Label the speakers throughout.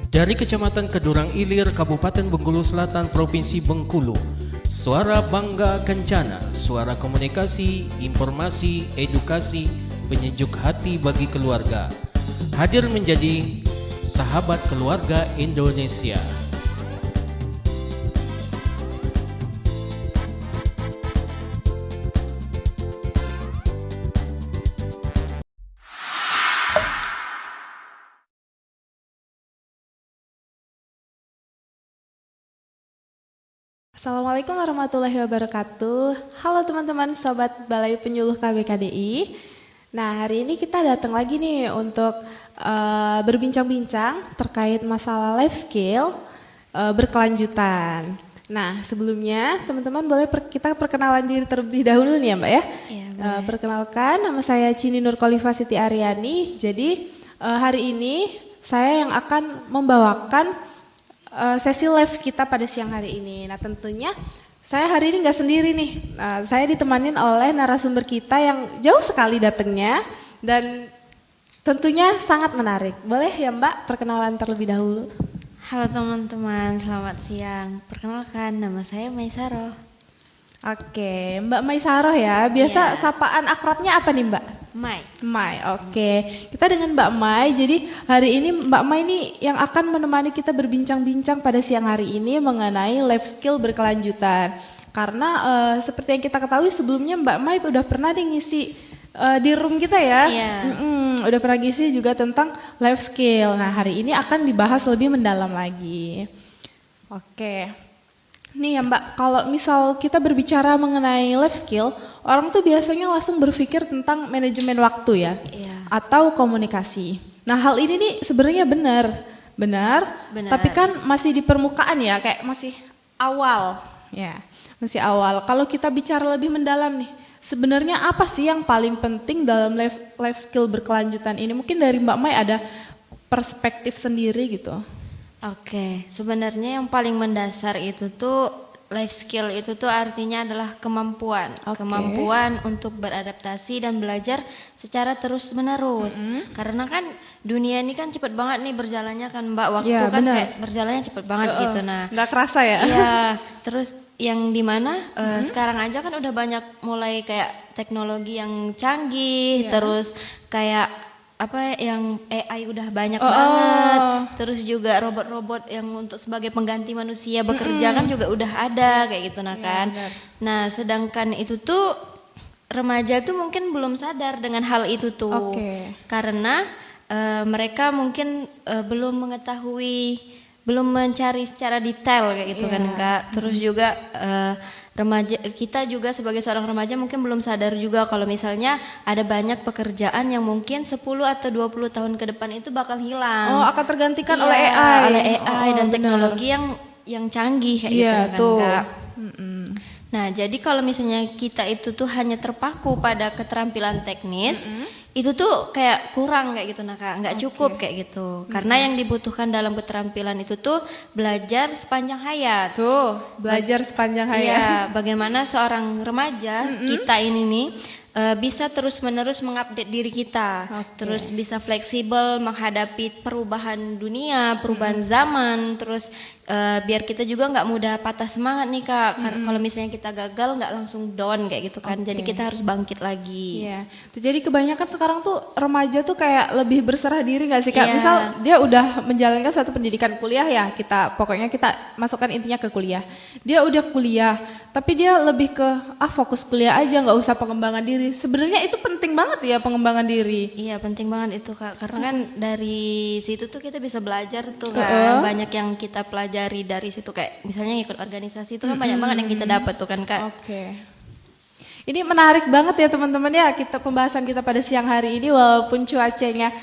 Speaker 1: Dari Kecamatan Kedurang Ilir, Kabupaten Bengkulu Selatan, Provinsi Bengkulu, suara bangga kencana, suara komunikasi, informasi, edukasi, penyejuk hati bagi keluarga. Hadir menjadi sahabat keluarga Indonesia.
Speaker 2: Assalamualaikum warahmatullahi wabarakatuh. Halo teman-teman Sobat Balai Penyuluh KBKDI. Nah, hari ini kita datang lagi nih untuk berbincang-bincang terkait masalah life skill berkelanjutan. Nah, sebelumnya teman-teman boleh kita perkenalan diri terlebih dahulu nih ya Mbak ya.
Speaker 3: Iya,
Speaker 2: Perkenalkan, nama saya Cini Nurkolifah Siti Aryani. Jadi hari ini saya yang akan membawakan sesi live kita pada siang hari ini. Nah, tentunya saya hari ini nggak sendiri nih. Saya ditemanin oleh narasumber kita yang jauh sekali datangnya dan tentunya sangat menarik. Boleh ya Mbak perkenalan terlebih dahulu?
Speaker 3: Halo teman-teman, selamat siang. Perkenalkan, nama saya Maisaroh.
Speaker 2: Oke, Mbak Maisaroh ya. Biasa
Speaker 3: Iya.
Speaker 2: sapaan akrabnya apa nih Mbak?
Speaker 3: Mai.
Speaker 2: Mai, oke. Kita dengan Mbak Mai, jadi hari ini Mbak Mai ini yang akan menemani kita berbincang-bincang pada siang hari ini mengenai life skill berkelanjutan. Karena seperti yang kita ketahui sebelumnya Mbak Mai udah pernah nih ngisi di room kita ya.
Speaker 3: Iya.
Speaker 2: Udah pernah ngisi juga tentang life skill. Nah, hari ini akan dibahas lebih mendalam lagi. Oke. Nih ya Mbak, kalau misal kita berbicara mengenai life skill, orang tuh biasanya langsung berpikir tentang manajemen waktu ya,
Speaker 3: Iya.
Speaker 2: atau komunikasi. Nah, hal ini nih sebenarnya benar, tapi kan masih di permukaan ya, kayak masih awal, ya, masih awal. Kalau kita bicara lebih mendalam nih, sebenarnya apa sih yang paling penting dalam life skill berkelanjutan ini? Mungkin dari Mbak Mai ada perspektif sendiri gitu.
Speaker 3: Oke, sebenarnya yang paling mendasar itu tuh life skill itu tuh artinya adalah kemampuan.
Speaker 2: Oke.
Speaker 3: Kemampuan untuk beradaptasi dan belajar secara terus-menerus. Karena kan dunia ini kan cepet banget nih berjalannya kan Mbak. Waktu
Speaker 2: Iya,
Speaker 3: kan
Speaker 2: benar.
Speaker 3: kayak berjalannya cepet banget gitu. Nah,
Speaker 2: Nggak kerasa ya?
Speaker 3: iya, terus yang dimana sekarang aja kan udah banyak mulai kayak teknologi yang canggih, terus kayak apa yang AI udah banyak banget, terus juga robot-robot yang untuk sebagai pengganti manusia bekerja kan juga udah ada kayak gitu kan. Nah, sedangkan itu tuh remaja tuh mungkin belum sadar dengan hal itu tuh,
Speaker 2: Oke.
Speaker 3: karena mereka mungkin belum mengetahui, belum mencari secara detail kayak gitu kan Kak. Terus juga remaja kita juga sebagai seorang remaja mungkin belum sadar juga kalau misalnya ada banyak pekerjaan yang mungkin 10 atau 20 tahun ke depan itu bakal hilang.
Speaker 2: Oh, akan tergantikan
Speaker 3: Iya,
Speaker 2: oleh AI.
Speaker 3: oleh AI dan
Speaker 2: benar.
Speaker 3: teknologi yang canggih kayak
Speaker 2: Iya,
Speaker 3: gitu kan
Speaker 2: tuh.
Speaker 3: Kak. Nah, jadi kalau misalnya kita itu tuh hanya terpaku pada keterampilan teknis, itu tuh kayak kurang kayak gitu nah Kak, nggak cukup kayak gitu. Karena yang dibutuhkan dalam keterampilan itu tuh belajar sepanjang hayat.
Speaker 2: Tuh, belajar sepanjang hayat.
Speaker 3: Iya, bagaimana seorang remaja kita ini nih bisa terus-menerus mengupdate diri kita, terus bisa fleksibel menghadapi perubahan dunia, perubahan zaman, terus biar kita juga nggak mudah patah semangat nih Kak. Kalau misalnya kita gagal nggak langsung down kayak gitu kan, jadi kita harus bangkit lagi.
Speaker 2: Iya. Tuh, jadi kebanyakan sekarang tuh remaja tuh kayak lebih berserah diri nggak sih Kak?
Speaker 3: Iya.
Speaker 2: Misal dia udah menjalankan suatu pendidikan kuliah ya, pokoknya kita masukkan intinya ke kuliah. Dia udah kuliah, tapi dia lebih ke fokus kuliah aja, nggak usah pengembangan diri. Sebenarnya itu penting banget ya pengembangan diri.
Speaker 3: Iya penting banget itu Kak, karena kan dari situ tuh kita bisa belajar tuh kan, banyak yang kita pelajari dari situ kayak misalnya ikut organisasi itu kan banyak banget yang kita dapat tuh kan Kak.
Speaker 2: Oke. Ini menarik banget ya teman-teman ya pembahasan kita pada siang hari ini walaupun cuacanya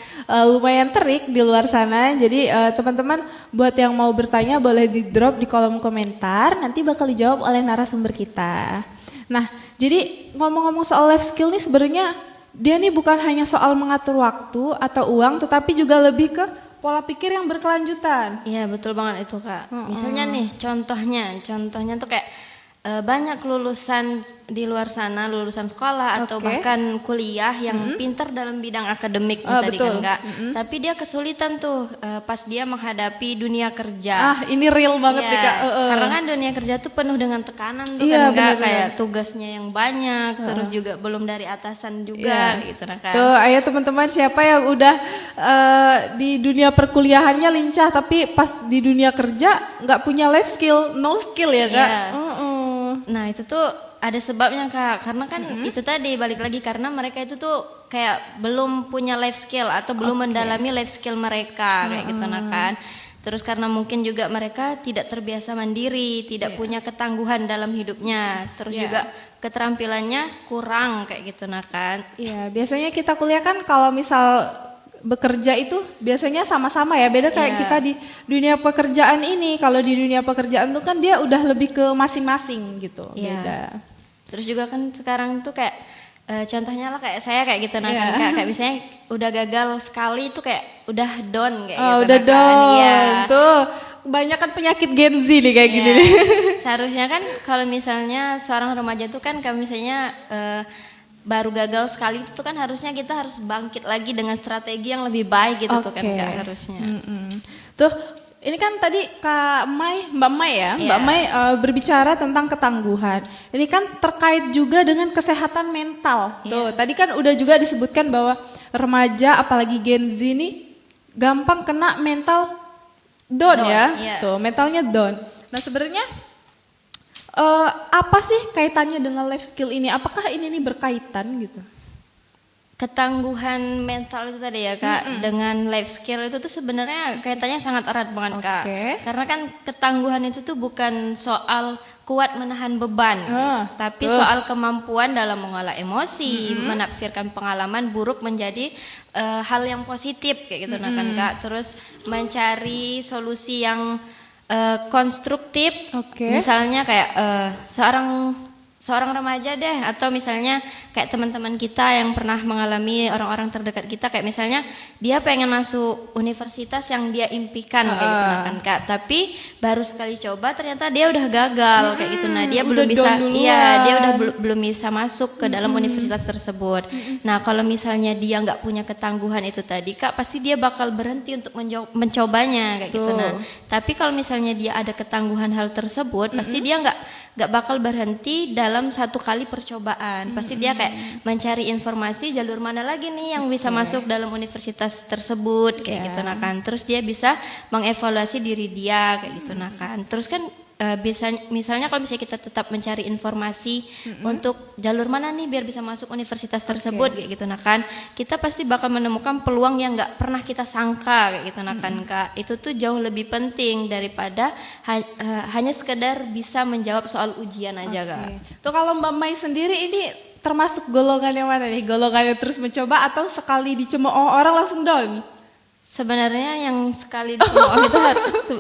Speaker 2: lumayan terik di luar sana. Jadi teman-teman buat yang mau bertanya boleh di drop di kolom komentar, nanti bakal dijawab oleh narasumber kita. Nah, jadi ngomong-ngomong soal life skill nih sebenarnya dia nih bukan hanya soal mengatur waktu atau uang, tetapi juga lebih ke pola pikir yang berkelanjutan.
Speaker 3: Iya betul banget itu Kak. Misalnya nih contohnya tuh kayak banyak lulusan di luar sana, lulusan sekolah atau
Speaker 2: Oke.
Speaker 3: bahkan kuliah yang pintar dalam bidang akademik tadi
Speaker 2: betul.
Speaker 3: kan Kak. Tapi dia kesulitan tuh pas dia menghadapi dunia kerja.
Speaker 2: Ini real banget
Speaker 3: Iya,
Speaker 2: nih Kak.
Speaker 3: karena kan dunia kerja tuh penuh dengan tekanan tuh
Speaker 2: Iya,
Speaker 3: kan Kak,
Speaker 2: benar-benar.
Speaker 3: kayak tugasnya yang banyak, terus juga belum dari atasan juga
Speaker 2: Iya.
Speaker 3: gitu nah kan.
Speaker 2: Tuh, ayo teman-teman siapa yang udah di dunia perkuliahannya lincah tapi pas di dunia kerja nggak punya life skill, no skill ya Kak.
Speaker 3: Iya.
Speaker 2: Heeh.
Speaker 3: Nah itu tuh ada sebabnya Kak, karena kan itu tadi balik lagi karena mereka itu tuh kayak belum punya life skill atau belum mendalami life skill mereka kayak gitu nah kan. Terus karena mungkin juga mereka tidak terbiasa mandiri, tidak punya ketangguhan dalam hidupnya, terus juga keterampilannya kurang kayak gitu nah kan.
Speaker 2: Iya, biasanya kita kuliah kan kalau misal bekerja itu biasanya sama-sama ya. Beda kayak
Speaker 3: Iya.
Speaker 2: kita di dunia pekerjaan ini. Kalau di dunia pekerjaan tuh kan dia udah lebih ke masing-masing gitu.
Speaker 3: Iya.
Speaker 2: Beda.
Speaker 3: Terus juga kan sekarang tuh kayak contohnya lah kayak saya kayak gitu nah
Speaker 2: Iya.
Speaker 3: kan Kak. Kayak misalnya udah gagal sekali tuh kayak udah down kayak
Speaker 2: Oh,
Speaker 3: gitu
Speaker 2: udah
Speaker 3: nah kan.
Speaker 2: dong.
Speaker 3: Iya.
Speaker 2: Tuh, kebanyakan penyakit Gen Z nih kayak gini
Speaker 3: Iya.
Speaker 2: nih.
Speaker 3: Seharusnya kan kalau misalnya seorang remaja tuh kan kalau misalnya baru gagal sekali itu kan harusnya kita harus bangkit lagi dengan strategi yang lebih baik gitu tuh kan
Speaker 2: Oke.
Speaker 3: Kak harusnya.
Speaker 2: Tuh, ini kan tadi Kak Mai, Mbak Mai ya, Mbak
Speaker 3: Iya.
Speaker 2: Mai berbicara tentang ketangguhan. Ini kan terkait juga dengan kesehatan mental. Tuh, tadi kan udah juga disebutkan bahwa remaja apalagi Gen Z ini gampang kena mental down
Speaker 3: Down,
Speaker 2: ya.
Speaker 3: iya.
Speaker 2: Tuh, mentalnya down. Nah, sebenarnya apa sih kaitannya dengan life skill ini? Apakah ini nih berkaitan gitu?
Speaker 3: Ketangguhan mental itu tadi ya Kak dengan life skill itu tuh sebenarnya kaitannya sangat erat banget Kak.
Speaker 2: Oke.
Speaker 3: Karena kan ketangguhan itu tuh bukan soal kuat menahan beban, tapi soal kemampuan dalam mengolah emosi, menafsirkan pengalaman buruk menjadi hal yang positif kayak gitu nah kan Kak. Terus mencari solusi yang konstruktif.
Speaker 2: Oke.
Speaker 3: Misalnya kayak seorang remaja deh atau misalnya kayak teman-teman kita yang pernah mengalami orang-orang terdekat kita kayak misalnya dia pengen masuk universitas yang dia impikan kayak gitu nah kan Kak, tapi baru sekali coba ternyata dia udah gagal kayak gitu nah dia belum
Speaker 2: udah
Speaker 3: bisa
Speaker 2: down duluan.
Speaker 3: iya dia udah belum bisa masuk ke dalam universitas tersebut. Nah kalau misalnya dia nggak punya ketangguhan itu tadi Kak pasti dia bakal berhenti untuk mencobanya kayak gitu nah. Tapi kalau misalnya dia ada ketangguhan hal tersebut pasti dia nggak bakal berhenti dalam satu kali percobaan. Pasti dia kayak mencari informasi jalur mana lagi nih yang bisa masuk dalam universitas tersebut kayak gitu nah kan. Terus dia bisa mengevaluasi diri dia kayak gitu nah kan. Terus kan bisa misalnya kalau misalnya kita tetap mencari informasi untuk jalur mana nih biar bisa masuk universitas tersebut kayak gitu nah kan, kita pasti bakal menemukan peluang yang nggak pernah kita sangka kayak gitu nah kan Kak. Itu tuh jauh lebih penting daripada hanya sekedar bisa menjawab soal ujian aja Kak.
Speaker 2: Tuh kalau Mbak Mai sendiri ini termasuk golongan yang mana nih? Golongan yang terus mencoba atau sekali dicemooh orang langsung down?
Speaker 3: Sebenarnya yang sekali dicemooh itu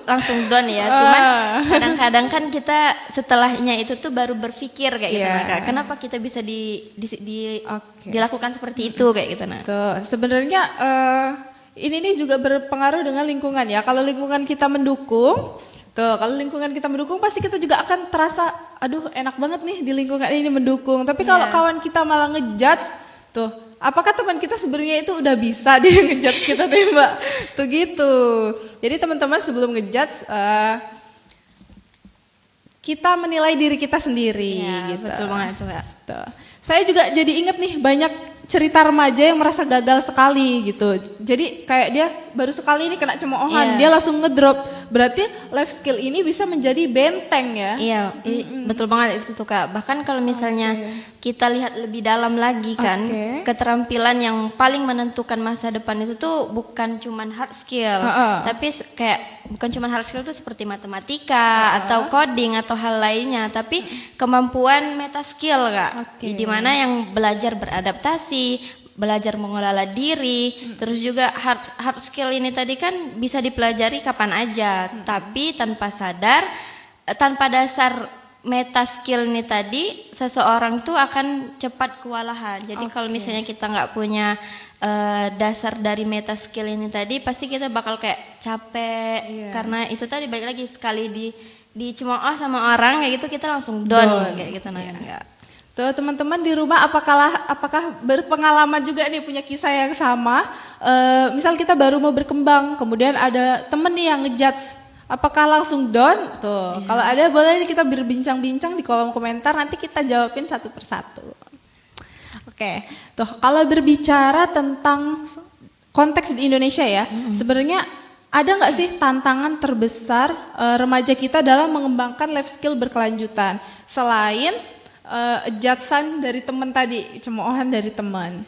Speaker 3: langsung down ya. Cuman kadang-kadang kan kita setelahnya itu tuh baru berpikir kayak gitu nah Kak. Kenapa kita bisa dilakukan seperti itu kayak gitu nah.
Speaker 2: Tuh, sebenarnya ini nih juga berpengaruh dengan lingkungan ya. Kalau lingkungan kita mendukung, kalau lingkungan kita mendukung pasti kita juga akan terasa, aduh enak banget nih di lingkungan ini mendukung. Tapi kalau kawan kita malah ngejudge, tuh, apakah teman kita sebenarnya itu udah bisa dia ngejudge kita tuh Mbak? Tuh gitu. Jadi teman-teman sebelum ngejudge, kita menilai diri kita sendiri.
Speaker 3: Iya,
Speaker 2: gitu.
Speaker 3: betul banget itu Kak.
Speaker 2: Tuh. Saya juga jadi inget nih banyak cerita remaja yang merasa gagal sekali gitu. Jadi kayak dia baru sekali ini kena cemoohan, dia langsung ngedrop. Berarti life skill ini bisa menjadi benteng ya.
Speaker 3: Iya, betul banget itu tuh Kak. Bahkan kalau misalnya kita lihat lebih dalam lagi kan, keterampilan yang paling menentukan masa depan itu tuh bukan cuman hard skill, tapi kayak bukan cuman hard skill tuh seperti matematika atau coding atau hal lainnya, tapi kemampuan meta skill Kak. Di mana yang belajar beradaptasi, belajar mengelola diri, terus juga hard skill ini tadi kan bisa dipelajari kapan aja, tapi tanpa dasar meta skill ini tadi, seseorang tuh akan cepat kewalahan. Jadi kalau misalnya kita nggak punya dasar dari meta skill ini tadi, pasti kita bakal kayak capek, karena itu tadi balik lagi sekali dicemooh sama orang kayak gitu kita langsung down kayak gitu. Nah, enggak.
Speaker 2: Tuh teman-teman di rumah apakah berpengalaman juga nih punya kisah yang sama? Misal kita baru mau berkembang, kemudian ada temen nih yang ngejudge, apakah langsung down? Tuh, kalau ada boleh kita berbincang-bincang di kolom komentar, nanti kita jawabin satu persatu. Oke, tuh kalau berbicara tentang konteks di Indonesia ya, sebenarnya ada nggak sih tantangan terbesar remaja kita dalam mengembangkan life skill berkelanjutan selain judgean dari teman tadi, cemoohan dari teman?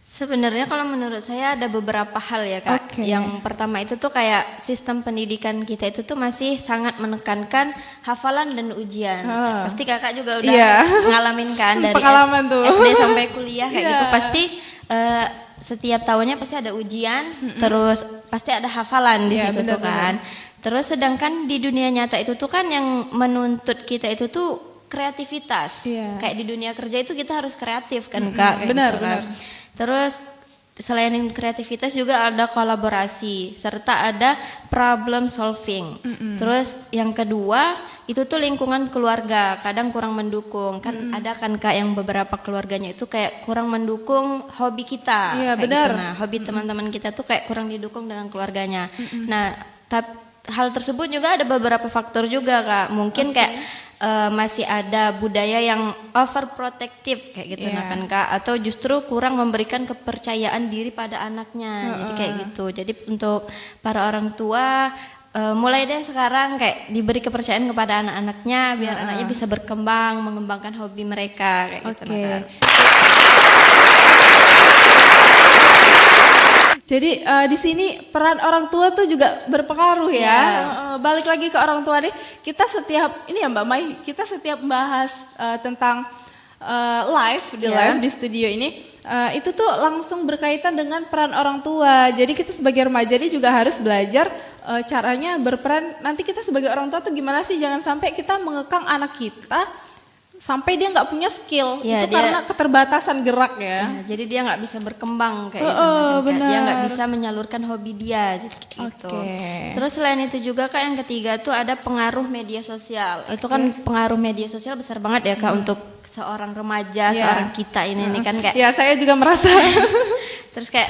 Speaker 3: Sebenarnya kalau menurut saya ada beberapa hal ya Kak.
Speaker 2: Oke.
Speaker 3: Yang pertama itu tuh kayak sistem pendidikan kita itu tuh masih sangat menekankan hafalan dan ujian. Ya, pasti Kakak juga udah ngalamin kan dari
Speaker 2: Pengalaman tuh.
Speaker 3: SD sampai kuliah kayak gitu. Pasti setiap tahunnya pasti ada ujian, terus pasti ada hafalan di situ tuh kan. Terus sedangkan di dunia nyata itu tuh kan yang menuntut kita itu tuh kreativitas. Kayak di dunia kerja itu kita harus kreatif kan Kak. Kayak
Speaker 2: Benar,
Speaker 3: gitu kan. Terus selain kreativitas juga ada kolaborasi serta ada problem solving. Terus yang kedua itu tuh lingkungan keluarga kadang kurang mendukung. Kan ada kan Kak yang beberapa keluarganya itu kayak kurang mendukung hobi kita.
Speaker 2: Iya,
Speaker 3: kayak
Speaker 2: benar.
Speaker 3: gitu. Nah, hobi teman-teman kita tuh kayak kurang didukung dengan keluarganya. Nah, hal tersebut juga ada beberapa faktor juga Kak. Mungkin kayak masih ada budaya yang overprotective kayak gitu nah kan Kak, atau justru kurang memberikan kepercayaan diri pada anaknya. Jadi kayak gitu. Jadi untuk para orang tua mulai deh sekarang kayak diberi kepercayaan kepada anak-anaknya biar anaknya bisa berkembang, mengembangkan hobi mereka kayak gitu nah kan.
Speaker 2: Jadi di sini peran orang tua tuh juga berpengaruh ya. Balik lagi ke orang tua nih, kita setiap ini ya Mbak Mai, kita setiap membahas tentang live di studio ini, itu tuh langsung berkaitan dengan peran orang tua. Jadi kita sebagai remaja ini juga harus belajar caranya berperan. Nanti kita sebagai orang tua tuh gimana sih, jangan sampai kita mengekang anak kita sampai dia nggak punya skill, itu karena keterbatasan gerak ya.
Speaker 3: Jadi dia nggak bisa berkembang kayak gitu. Dia nggak bisa menyalurkan hobi dia gitu. Terus selain itu juga Kak yang ketiga tuh ada pengaruh media sosial. Itu kan pengaruh media sosial besar banget ya Kak untuk seorang remaja, seorang kita ini nih kan kayak.
Speaker 2: Ya saya juga merasa.
Speaker 3: Terus kayak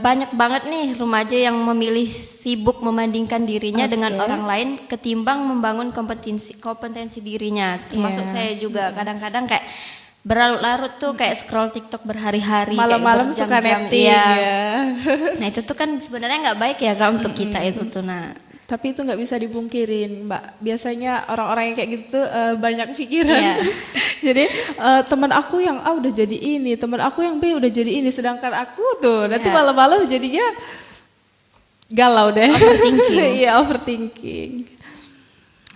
Speaker 3: banyak banget nih remaja yang memilih sibuk membandingkan dirinya dengan orang lain ketimbang membangun kompetensi dirinya. Termasuk saya juga kadang-kadang kayak berlarut-larut tuh kayak scroll TikTok berhari-hari.
Speaker 2: Malam-malam suka netting ya.
Speaker 3: Nah itu tuh kan sebenarnya nggak baik ya Kak untuk kita itu tuh. Nah
Speaker 2: tapi itu nggak bisa dipungkirin Mbak. Biasanya orang-orang yang kayak gitu banyak pikiran. Jadi teman aku yang A udah jadi ini, teman aku yang B udah jadi ini, sedangkan aku tuh nanti malam-malam jadinya galau deh.
Speaker 3: Overthinking.
Speaker 2: Iya overthinking.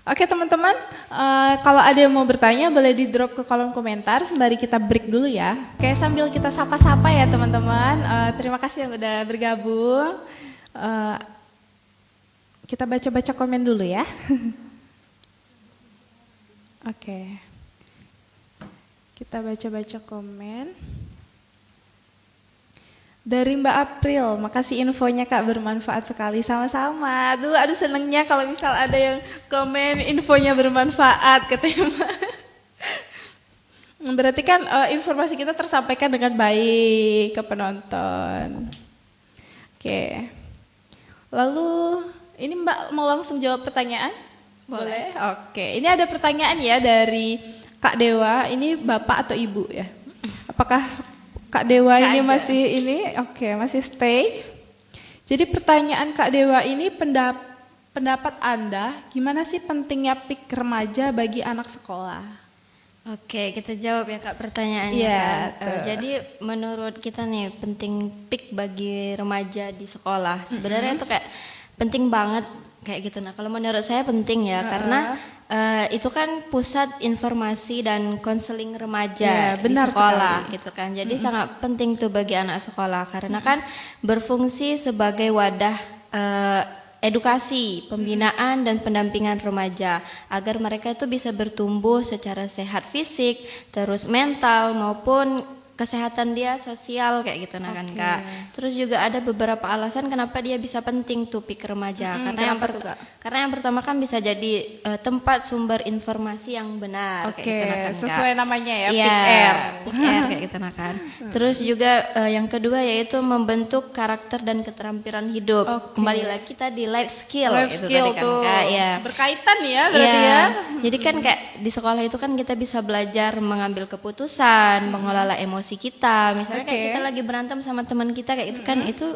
Speaker 2: Oke teman-teman, kalau ada yang mau bertanya boleh di drop ke kolom komentar sembari kita break dulu ya. Oke sambil kita sapa-sapa ya teman-teman. Terima kasih yang udah bergabung. Kita baca-baca komen dulu ya. Oke. Kita baca-baca komen. Dari Mbak April, makasih infonya Kak, bermanfaat sekali. Sama-sama. Aduh senengnya kalau misal ada yang komen infonya bermanfaat katanya Mbak. Berarti kan informasi kita tersampaikan dengan baik ke penonton. Oke. Lalu ini Mbak mau langsung jawab pertanyaan? Boleh. Oke. Ini ada pertanyaan ya dari Kak Dewa. Ini Bapak atau Ibu ya? Apakah Kak Dewa ini aja. Masih ini? Oke, masih stay. Jadi pertanyaan Kak Dewa ini pendapat Anda, gimana sih pentingnya PIK remaja bagi anak sekolah?
Speaker 3: Oke, kita jawab ya Kak pertanyaannya. Jadi menurut kita nih penting PIK bagi remaja di sekolah. Sebenarnya itu kayak penting banget kayak gitu. Nah kalau menurut saya penting ya karena itu kan pusat informasi dan konseling remaja di sekolah gitu kan. Jadi sangat penting tuh bagi anak sekolah karena kan berfungsi sebagai wadah edukasi, pembinaan dan pendampingan remaja agar mereka itu bisa bertumbuh secara sehat fisik, terus mental maupun kesehatan dia, sosial kayak gitu nah kan Kak. Terus juga ada beberapa alasan kenapa dia bisa penting tuh PIK remaja. Karena yang pertama kan bisa jadi tempat sumber informasi yang benar kayak gitu nah kan Kak.
Speaker 2: Sesuai namanya ya,
Speaker 3: Iya,
Speaker 2: PIK-R.
Speaker 3: PIK-R kayak gitu nah kan. Terus juga yang kedua yaitu membentuk karakter dan keterampilan hidup. Kembali lagi kita di life skill
Speaker 2: Life
Speaker 3: itu
Speaker 2: skill
Speaker 3: tadi kan
Speaker 2: tuh
Speaker 3: Kak. Ya.
Speaker 2: berkaitan ya berarti
Speaker 3: Iya.
Speaker 2: ya.
Speaker 3: Jadi kan kayak di sekolah itu kan kita bisa belajar mengambil keputusan, mengelola emosi kita. Misalnya kayak kita lagi berantem sama teman kita kayak itu kan itu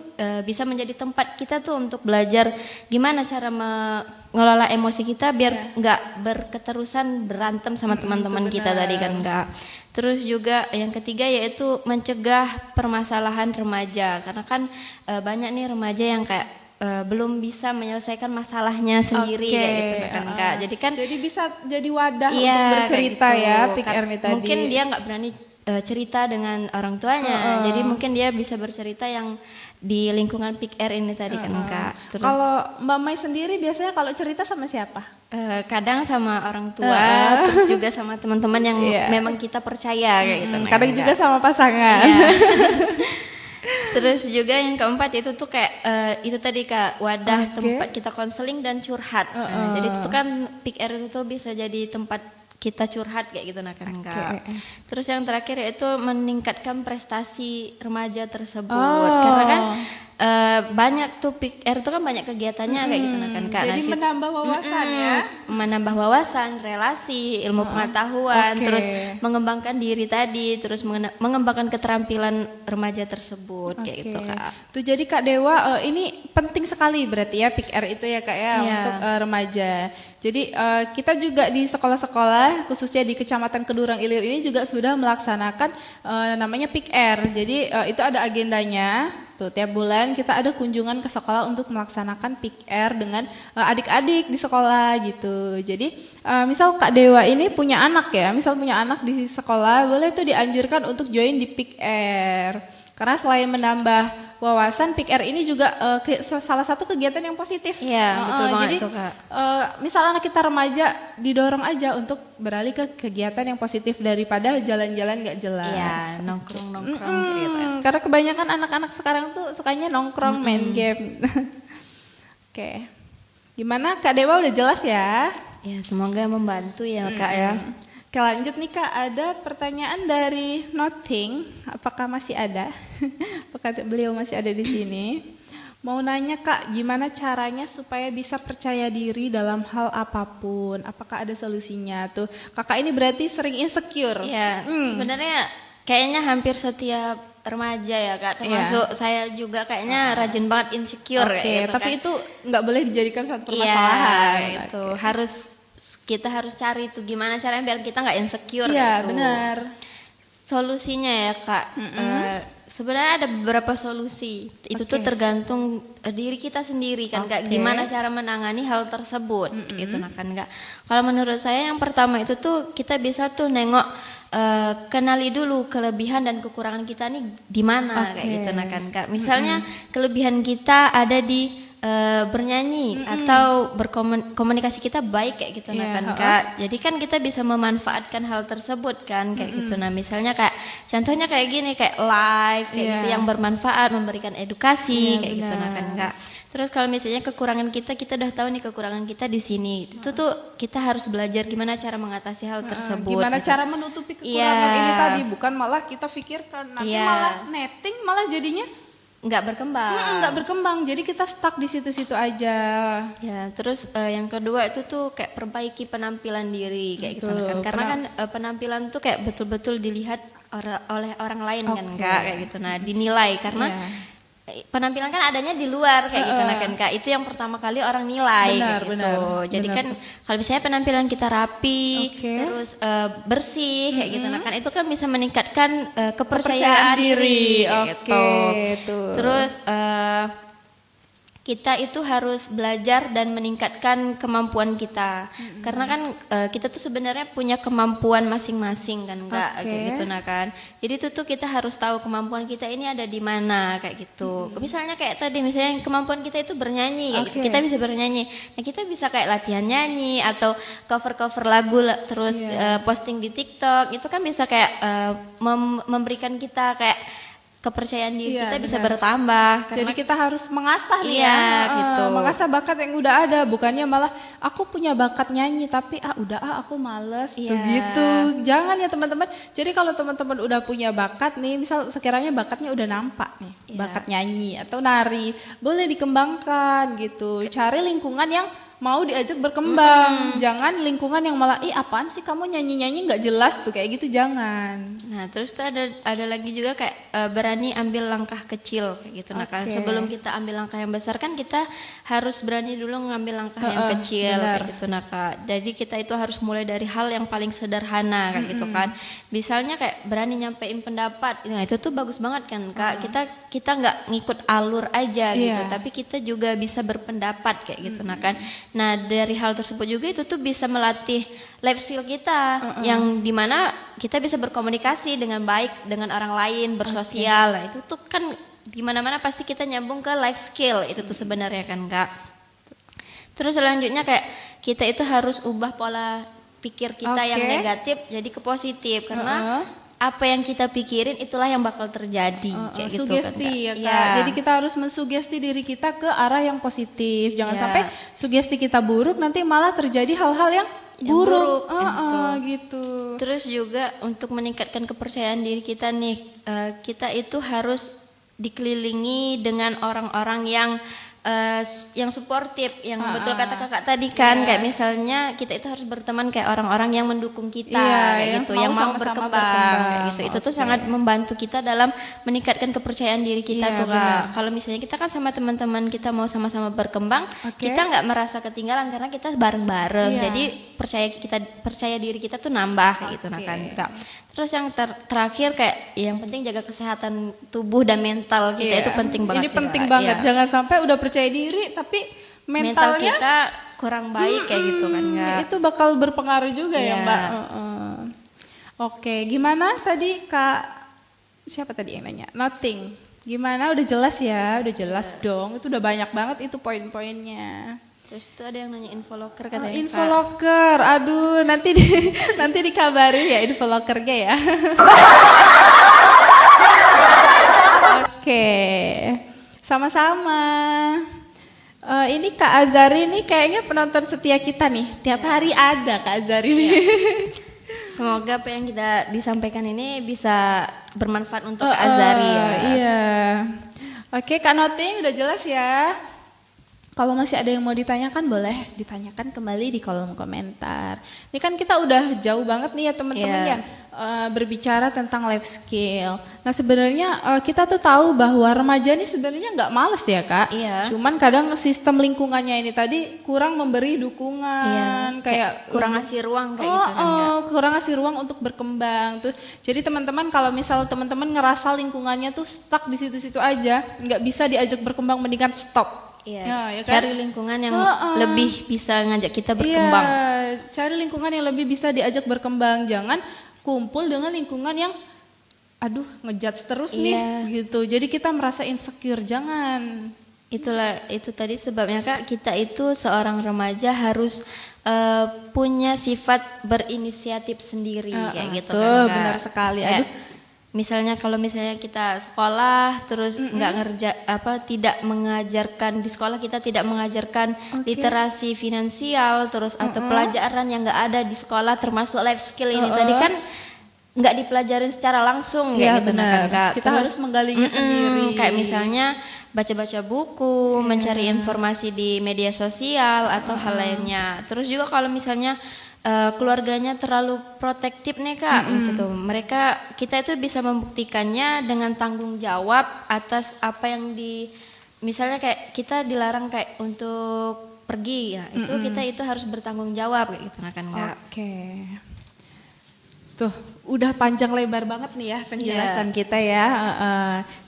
Speaker 3: bisa menjadi tempat kita tuh untuk belajar gimana cara mengelola emosi kita biar nggak berketerusan berantem sama teman-teman kita tadi kan Kak. Terus juga yang ketiga yaitu mencegah permasalahan remaja karena kan banyak nih remaja yang kayak belum bisa menyelesaikan masalahnya sendiri kayak gitu kan Kak.
Speaker 2: Jadi bisa jadi wadah
Speaker 3: iya,
Speaker 2: untuk bercerita
Speaker 3: kayak gitu.
Speaker 2: ya PIK-R ini tadi.
Speaker 3: Mungkin dia nggak berani cerita dengan orang tuanya. Jadi mungkin dia bisa bercerita yang di lingkungan PIK-R ini tadi kan Kak. Terus,
Speaker 2: kalau Mbak Mai sendiri biasanya kalau cerita sama siapa?
Speaker 3: kadang sama orang tua, terus juga sama teman-teman yang memang kita percaya kayak gitu. nah,
Speaker 2: Kadang
Speaker 3: kan,
Speaker 2: juga
Speaker 3: Kak.
Speaker 2: sama pasangan.
Speaker 3: Iya. Terus juga yang keempat itu tuh kayak itu tadi Kak, wadah tempat kita konseling dan curhat. Jadi itu tuh kan PIK-R itu tuh bisa jadi tempat kita curhat kayak gitu nah kan Kak. Terus yang terakhir yaitu meningkatkan prestasi remaja tersebut. Karena kan banyak tuh PIK-R itu kan banyak kegiatannya kayak gitu nah kan Kak.
Speaker 2: Jadi menambah wawasan ya.
Speaker 3: Menambah wawasan, relasi, ilmu pengetahuan, terus mengembangkan diri tadi, terus mengembangkan keterampilan remaja tersebut kayak gitu Kak.
Speaker 2: Tuh jadi Kak Dewa ini penting sekali berarti ya PIK-R itu ya Kak ya untuk remaja. Jadi kita juga di sekolah-sekolah khususnya di Kecamatan Kedurang Ilir ini juga sudah melaksanakan namanya PIK-R. Jadi itu ada agendanya. Tuh tiap bulan kita ada kunjungan ke sekolah untuk melaksanakan PIK-R dengan adik-adik di sekolah gitu. Jadi misal Kak Dewa ini punya anak ya, misal punya anak di sekolah, boleh tuh dianjurkan untuk join di PIK-R. Karena selain menambah wawasan, PIK-R ini juga salah satu kegiatan yang positif.
Speaker 3: Iya, betul banget
Speaker 2: jadi,
Speaker 3: itu Kak.
Speaker 2: Misal anak kita remaja didorong aja untuk beralih ke kegiatan yang positif daripada jalan-jalan gak jelas.
Speaker 3: Iya, nongkrong gitu.
Speaker 2: Karena kebanyakan anak-anak sekarang tuh sukanya nongkrong main game. Oke. Gimana Kak Dewa udah jelas ya?
Speaker 3: Ya, semoga membantu ya Kak ya.
Speaker 2: Oke lanjut nih Kak, ada pertanyaan dari Nothing, apakah masih ada? Apakah beliau masih ada di sini? Mau nanya Kak, gimana caranya supaya bisa percaya diri dalam hal apapun? Apakah ada solusinya tuh? Kakak ini berarti sering insecure.
Speaker 3: Iya, sebenarnya kayaknya hampir setiap remaja ya Kak, termasuk saya juga kayaknya rajin banget insecure kayak gitu,
Speaker 2: tapi
Speaker 3: kan.
Speaker 2: itu nggak boleh dijadikan suatu
Speaker 3: Iya,
Speaker 2: permasalahan.
Speaker 3: itu kita harus cari itu gimana caranya biar kita nggak insecure.
Speaker 2: Iya
Speaker 3: gitu.
Speaker 2: benar.
Speaker 3: Solusinya ya Kak, sebenarnya ada beberapa solusi. Itu tuh tergantung diri kita sendiri kan Kak. Gimana cara menangani hal tersebut gitu nah kan Kak. Kalau menurut saya yang pertama itu tuh kita bisa tuh nengok kenali dulu kelebihan dan kekurangan kita nih di mana kayak gitu nah kan Kak. Misalnya kelebihan kita ada di bernyanyi atau berkomunikasi kita baik kayak gitu nah kan Kak. Jadi kan kita bisa memanfaatkan hal tersebut kan kayak gitu. Nah, misalnya kayak contohnya kayak gini kayak live kayak gitu yang bermanfaat, memberikan edukasi kayak gitu nah kan Kak. Terus kalau misalnya kekurangan kita udah tahu nih kekurangan kita di sini. Itu tuh kita harus belajar gimana cara mengatasi hal tersebut.
Speaker 2: Gimana
Speaker 3: gitu.
Speaker 2: cara menutupi kekurangan ini tadi, bukan malah kita pikirkan nanti malah netting malah jadinya
Speaker 3: nggak berkembang.
Speaker 2: Nggak berkembang, jadi kita stuck di situ-situ aja.
Speaker 3: Ya, terus yang kedua itu tuh kayak perbaiki penampilan diri kayak gitu kan. Karena kan penampilan tuh kayak betul-betul dilihat oleh orang lain kan Kak kayak gitu. Nah, dinilai karena penampilan kan adanya di luar kayak gitu nah kan Kak. Itu yang pertama kali orang nilai kayak gitu. Jadi kan kalau misalnya penampilan kita rapi, terus bersih kayak gitu nah kan itu kan bisa meningkatkan kepercayaan diri kayak gitu. Terus kita itu harus belajar dan meningkatkan kemampuan kita. Karena kan kita tuh sebenarnya punya kemampuan masing-masing kan, Kak, kayak gitu nah kan. Jadi itu tuh kita harus tahu kemampuan kita ini ada di mana kayak gitu. Misalnya kayak tadi misalnya kemampuan kita itu bernyanyi kayak gitu. Kita bisa bernyanyi. Nah, kita bisa kayak latihan nyanyi atau cover-cover lagu terus posting di TikTok. Itu kan bisa kayak memberikan kita kayak kepercayaan diri kita bisa bertambah.
Speaker 2: Jadi kita harus mengasah nih
Speaker 3: gitu.
Speaker 2: Mengasah bakat yang udah ada, bukannya malah aku punya bakat nyanyi tapi aku males gitu. Jangan ya teman-teman. Jadi kalau teman-teman udah punya bakat nih, misal sekiranya bakatnya udah nampak nih, bakat nyanyi atau nari, boleh dikembangkan gitu. Cari lingkungan yang mau diajak berkembang, jangan lingkungan yang malah apaan sih kamu nyanyi-nyanyi nggak jelas tuh, kayak gitu jangan.
Speaker 3: Nah terus tuh ada lagi juga kayak berani ambil langkah kecil kayak gitu. Nah kan sebelum kita ambil langkah yang besar kan kita harus berani dulu ngambil langkah yang kecil kayak gitu. Nah Kak, jadi kita itu harus mulai dari hal yang paling sederhana kayak gitu kan. Misalnya kayak berani nyampein pendapat, nah itu tuh bagus banget kan Kak. Kita nggak ngikut alur aja gitu, tapi kita juga bisa berpendapat kayak gitu. Nah kan. Nah dari hal tersebut juga itu tuh bisa melatih life skill kita yang dimana kita bisa berkomunikasi dengan baik dengan orang lain, bersosial. Nah itu tuh kan dimana-mana pasti kita nyambung ke life skill itu tuh sebenarnya kan Kak. Terus selanjutnya kayak kita itu harus ubah pola pikir kita yang negatif jadi ke positif, karena apa yang kita pikirin itulah yang bakal terjadi kayak gitu
Speaker 2: sugesti
Speaker 3: kan,
Speaker 2: ya Kak. Jadi kita harus mensugesti diri kita ke arah yang positif. Jangan sampai sugesti kita buruk nanti malah terjadi hal-hal yang buruk. Gitu.
Speaker 3: Terus juga untuk meningkatkan kepercayaan diri kita nih, kita itu harus dikelilingi dengan orang-orang yang suportif, yang betul kata kakak tadi kan, kayak misalnya kita itu harus berteman kayak orang-orang yang mendukung kita kayak gitu, yang mau berkembang kayak gitu. Itu tuh sangat membantu kita dalam meningkatkan kepercayaan diri kita tuh Kak. Kalau misalnya kita kan sama teman-teman kita mau sama-sama berkembang, kita nggak merasa ketinggalan karena kita bareng-bareng. Jadi percaya diri kita tuh nambah kayak gitu nah kan Kak. Terus yang terakhir kayak yang penting jaga kesehatan tubuh dan mental kita itu penting banget.
Speaker 2: Ini penting banget. Jangan sampai udah percaya diri tapi mental
Speaker 3: kita kurang baik kayak gitu kan Kak.
Speaker 2: Itu bakal berpengaruh juga ya Mbak. Oke, gimana tadi Kak? Siapa tadi yang nanya? Nothing. Gimana? Udah jelas ya? Udah jelas dong. Itu udah banyak banget itu poin-poinnya.
Speaker 3: Terus itu ada yang nanya infoloker katanya.
Speaker 2: Infoloker, aduh nanti nanti dikabarin ya infolokernya ya. Oke, sama-sama. Ini Kak Azari nih kayaknya penonton setia kita nih. Tiap hari ada Kak Azari nih.
Speaker 3: Semoga apa yang kita disampaikan ini bisa bermanfaat untuk Kak Azari ya.
Speaker 2: Iya. Oke Kak Noting udah jelas ya. Kalau masih ada yang mau ditanyakan boleh ditanyakan kembali di kolom komentar. Ini kan kita udah jauh banget nih ya teman-teman ya berbicara tentang life skill. Nah sebenarnya kita tuh tahu bahwa remaja ini sebenarnya nggak males ya Kak. Cuman kadang sistem lingkungannya ini tadi kurang memberi dukungan, kayak
Speaker 3: kurang ngasih ruang kayak gitu kan ya.
Speaker 2: Kurang ngasih ruang untuk berkembang tuh. Jadi teman-teman kalau misal teman-teman ngerasa lingkungannya tuh stuck di situ-situ aja, nggak bisa diajak berkembang, mendingan stop.
Speaker 3: Ya kan? Cari lingkungan yang lebih bisa ngajak kita berkembang.
Speaker 2: Cari lingkungan yang lebih bisa diajak berkembang. Jangan kumpul dengan lingkungan yang ngejudge terus nih gitu. Jadi kita merasa insecure, jangan.
Speaker 3: Itu tadi sebabnya Kak, kita itu seorang remaja harus punya sifat berinisiatif sendiri kayak gitu kan Kak.
Speaker 2: Benar sekali.
Speaker 3: Misalnya kalau misalnya kita sekolah terus tidak mengajarkan di sekolah, kita tidak mengajarkan literasi finansial terus atau pelajaran yang nggak ada di sekolah termasuk life skill ini tadi kan nggak dipelajarin secara langsung kayak gitu kan Kak.
Speaker 2: Kita harus menggalinya sendiri.
Speaker 3: Kayak misalnya baca-baca buku, mencari informasi di media sosial atau hal lainnya. Terus juga kalau misalnya keluarganya terlalu protektif nih Kak, gitu. Kita itu bisa membuktikannya dengan tanggung jawab atas apa yang misalnya kayak kita dilarang kayak untuk pergi ya, kita itu harus bertanggung jawab kayak gitu kan Kak.
Speaker 2: Tuh, udah panjang lebar banget nih ya penjelasan kita ya.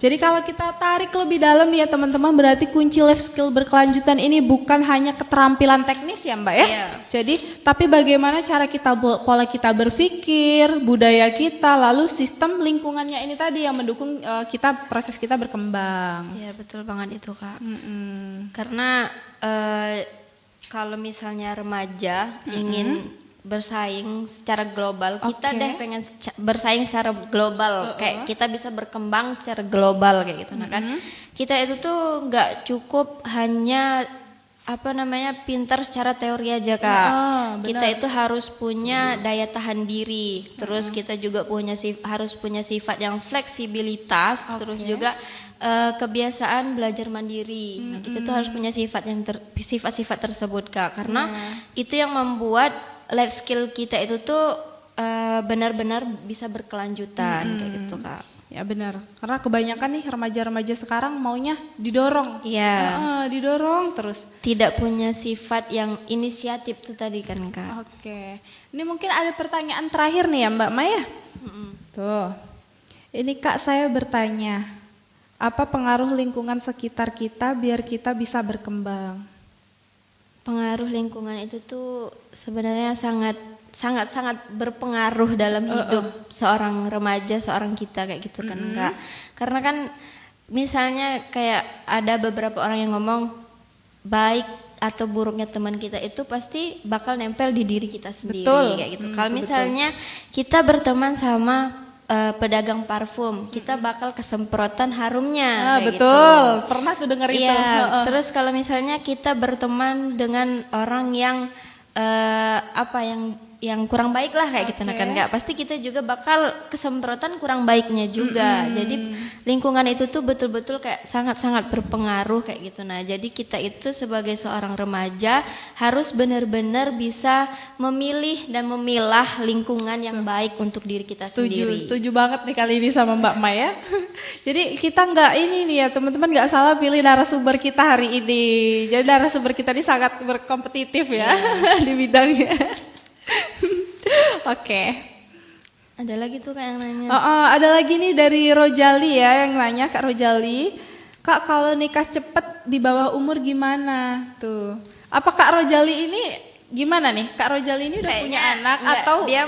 Speaker 2: Jadi kalau kita tarik lebih dalam ya teman-teman, berarti kunci life skill berkelanjutan ini bukan hanya keterampilan teknis ya Mbak ya. Jadi tapi bagaimana cara kita, pola kita berpikir, budaya kita, lalu sistem lingkungannya ini tadi yang mendukung proses kita berkembang.
Speaker 3: Iya betul banget itu Kak. Karena kalau misalnya remaja ingin bersaing secara global, kita deh pengen bersaing secara global, kayak kita bisa berkembang secara global kayak gitu. Nah kan kita itu tuh nggak cukup hanya pintar secara teori aja Kak. Kita itu harus punya daya tahan diri, terus kita juga harus punya sifat yang fleksibilitas, terus juga kebiasaan belajar mandiri. Nah kita tuh harus punya sifat-sifat tersebut Kak, karena itu yang membuat life skill kita itu tuh benar-benar bisa berkelanjutan kayak gitu Kak.
Speaker 2: Ya benar, karena kebanyakan nih remaja-remaja sekarang maunya didorong.
Speaker 3: Iya.
Speaker 2: Didorong terus.
Speaker 3: Tidak punya sifat yang inisiatif tuh tadi kan Kak.
Speaker 2: Oke, ini mungkin ada pertanyaan terakhir nih ya Mbak Maya. Tuh, ini Kak saya bertanya, apa pengaruh lingkungan sekitar kita biar kita bisa berkembang?
Speaker 3: Pengaruh lingkungan itu tuh sebenarnya sangat berpengaruh dalam hidup seorang remaja, seorang kita kayak gitu kan Kak. Karena kan misalnya kayak ada beberapa orang yang ngomong baik atau buruknya teman kita itu pasti bakal nempel di diri kita sendiri kayak gitu. Kalau misalnya kita berteman sama pedagang parfum, kita bakal kesemprotan harumnya. Kayak
Speaker 2: betul,
Speaker 3: gitu.
Speaker 2: Pernah tuh dengar itu.
Speaker 3: Iya. Terus kalau misalnya kita berteman dengan orang yang yang kurang baik lah kayak gitu, nah kan nggak, pasti kita juga bakal kesemprotan kurang baiknya juga. Jadi lingkungan itu tuh betul-betul kayak sangat-sangat berpengaruh kayak gitu. Nah jadi kita itu sebagai seorang remaja harus benar-benar bisa memilih dan memilah lingkungan yang baik untuk diri kita sendiri.
Speaker 2: Setuju banget nih kali ini sama Mbak Maya. Jadi kita nggak ini nih ya teman-teman, nggak salah pilih narasumber kita hari ini. Jadi narasumber kita ini sangat berkompetitif ya di bidangnya. Oke.
Speaker 3: Ada lagi tuh Kak yang nanya.
Speaker 2: Ada lagi nih dari Rojali ya yang nanya, Kak Rojali. Kak kalau nikah cepet di bawah umur gimana tuh? Apa Kak Rojali ini gimana nih? Kak Rojali ini udah punya anak atau
Speaker 3: dia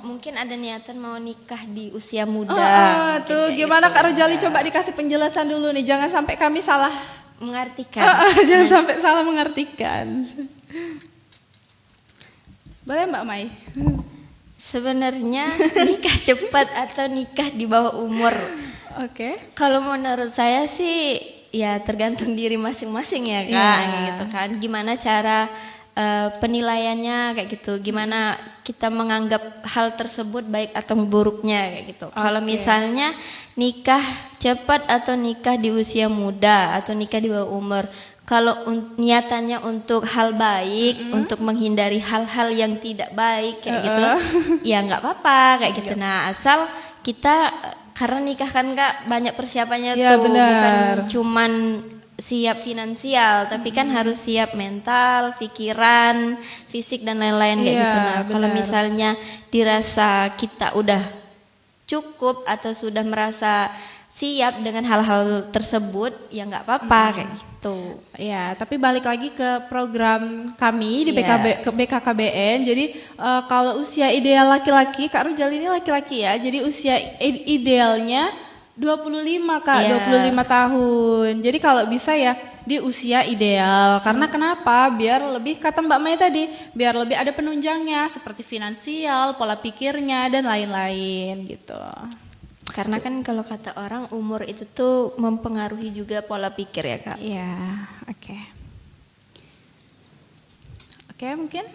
Speaker 3: mungkin ada niatan mau nikah di usia muda?
Speaker 2: Tuh gimana gitu. Kak Rojali coba dikasih penjelasan dulu nih, jangan sampai kami salah
Speaker 3: mengartikan.
Speaker 2: Jangan sampai salah mengartikan. Boleh Mbak Mai?
Speaker 3: Sebenarnya nikah cepat atau nikah di bawah umur? Kalau menurut saya sih ya tergantung diri masing-masing ya Kak, gitu kan. Gimana cara penilaiannya kayak gitu, gimana kita menganggap hal tersebut baik atau buruknya kayak gitu. Kalau misalnya nikah cepat atau nikah di usia muda atau nikah di bawah umur, kalau niatannya untuk hal baik, untuk menghindari hal-hal yang tidak baik kayak gitu, ya nggak apa-apa kayak gitu. Nah asal kita, karena nikah kan Kak banyak persiapannya tuh, bukan cuman siap finansial, tapi kan harus siap mental, pikiran, fisik dan lain-lain kayak gitu. Nah kalau misalnya dirasa kita udah cukup atau sudah merasa siap dengan hal-hal tersebut, ya nggak apa-apa kayak gitu.
Speaker 2: Ya, tapi balik lagi ke program kami di BKKBN. Jadi kalau usia ideal laki-laki, Kak Rujal ini laki-laki ya. Jadi usia idealnya 25 Kak, 25 tahun. Jadi kalau bisa ya di usia ideal. Karena kenapa? Biar lebih, kata Mbak Mai tadi, biar lebih ada penunjangnya seperti finansial, pola pikirnya dan lain-lain gitu.
Speaker 3: Karena kan kalau kata orang umur itu tuh mempengaruhi juga pola pikir ya Kak.
Speaker 2: Iya, oke mungkin.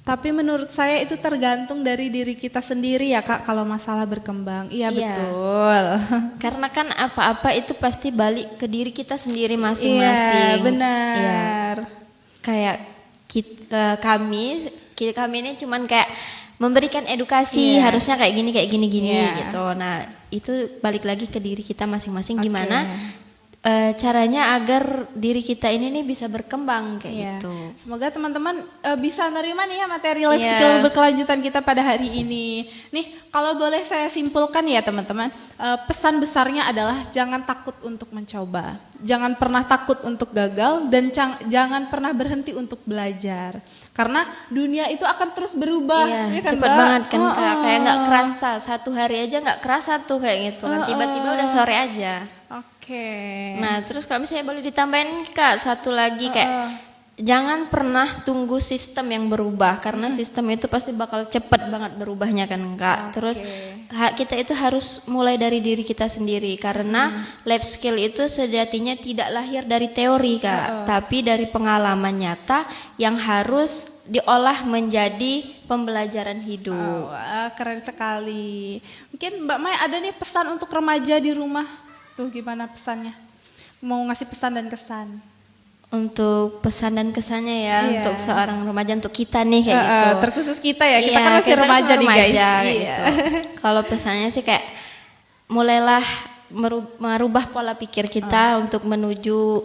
Speaker 2: Tapi menurut saya itu tergantung dari diri kita sendiri ya Kak kalau masalah berkembang. Iya betul.
Speaker 3: Karena kan apa-apa itu pasti balik ke diri kita sendiri masing-masing.
Speaker 2: Iya benar.
Speaker 3: Kayak kami ini cuman kayak memberikan edukasi, harusnya kayak gini gitu. Nah itu balik lagi ke diri kita masing-masing, gimana caranya agar diri kita ini nih bisa berkembang kayak
Speaker 2: Iya.
Speaker 3: gitu.
Speaker 2: Semoga teman-teman bisa nerima nih ya materi life
Speaker 3: Iya.
Speaker 2: skill berkelanjutan kita pada hari ini. Nih, kalau boleh saya simpulkan ya teman-teman, pesan besarnya adalah jangan takut untuk mencoba. Jangan pernah takut untuk gagal dan jangan pernah berhenti untuk belajar. Karena dunia itu akan terus berubah.
Speaker 3: Iya,
Speaker 2: ya kan,
Speaker 3: cepet
Speaker 2: Mbak?
Speaker 3: banget kan Kak. Kayak nggak
Speaker 2: Oh.
Speaker 3: kerasa, 1 hari aja nggak kerasa tuh kayak gitu kan. Tiba-tiba udah sore aja.
Speaker 2: Oke.
Speaker 3: Nah, terus kalau misalnya boleh ditambahin Kak, satu lagi kayak jangan pernah tunggu sistem yang berubah karena sistem itu pasti bakal cepet banget berubahnya kan Kak. Terus kita itu harus mulai dari diri kita sendiri karena life skill itu sejatinya tidak lahir dari teori Kak, tapi dari pengalaman nyata yang harus diolah menjadi pembelajaran hidup.
Speaker 2: Wah, keren sekali. Mungkin Mbak Mai ada nih pesan untuk remaja di rumah. Tuh gimana pesannya? Mau ngasih pesan dan kesan.
Speaker 3: Untuk pesan dan kesannya ya
Speaker 2: Iya.
Speaker 3: untuk seorang remaja, untuk kita nih kayak gitu.
Speaker 2: Terkhusus kita ya, kita
Speaker 3: Iya,
Speaker 2: kan masih
Speaker 3: kita
Speaker 2: remaja
Speaker 3: masih
Speaker 2: nih guys.
Speaker 3: remaja, kayak
Speaker 2: Iya.
Speaker 3: gitu. Kalau pesannya sih kayak mulailah merubah pola pikir kita untuk menuju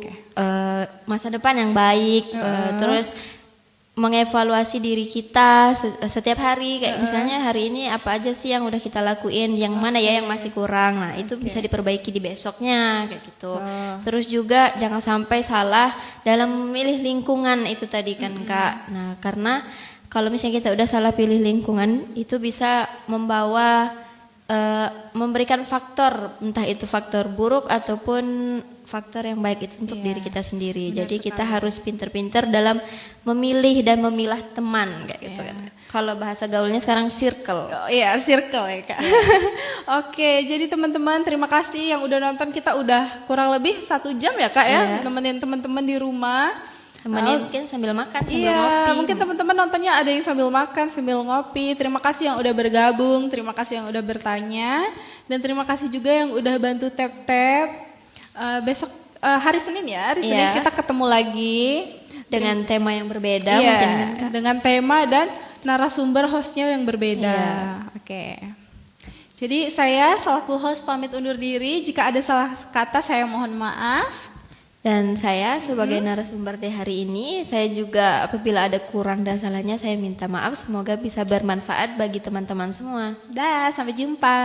Speaker 3: masa depan yang baik, terus mengevaluasi diri kita setiap hari kayak misalnya hari ini apa aja sih yang udah kita lakuin, yang mana ya yang masih kurang, nah itu bisa diperbaiki di besoknya kayak gitu. Terus juga jangan sampai salah dalam memilih lingkungan itu tadi kan Kak. Nah karena kalau misalnya kita udah salah pilih lingkungan itu bisa membawa memberikan faktor, entah itu faktor buruk ataupun faktor yang baik itu untuk diri kita sendiri. Jadi kita harus pinter-pinter dalam memilih dan memilah teman kayak gitu kan. Kalau bahasa gaulnya sekarang circle.
Speaker 2: Oh, iya, circle ya Kak. Oke, jadi teman-teman terima kasih yang udah nonton. Kita udah kurang lebih 1 jam ya Kak ya, nemenin teman-teman di rumah.
Speaker 3: Temenin mungkin sambil makan, sambil
Speaker 2: Iya,
Speaker 3: ngopi.
Speaker 2: mungkin teman-teman nontonnya ada yang sambil makan, sambil ngopi. Terima kasih yang udah bergabung, terima kasih yang udah bertanya, dan terima kasih juga yang udah bantu tap-tap. Besok hari Senin ya, hari Senin kita ketemu lagi
Speaker 3: dengan tema yang berbeda
Speaker 2: iya,
Speaker 3: mungkin kan Kak.
Speaker 2: dengan tema dan narasumber hostnya yang berbeda. Oke. Jadi saya selaku host pamit undur diri. Jika ada salah kata saya mohon maaf.
Speaker 3: Dan saya sebagai narasumber di hari ini, saya juga apabila ada kurang dan salahnya saya minta maaf. Semoga bisa bermanfaat bagi teman-teman semua.
Speaker 2: Dah, sampai jumpa.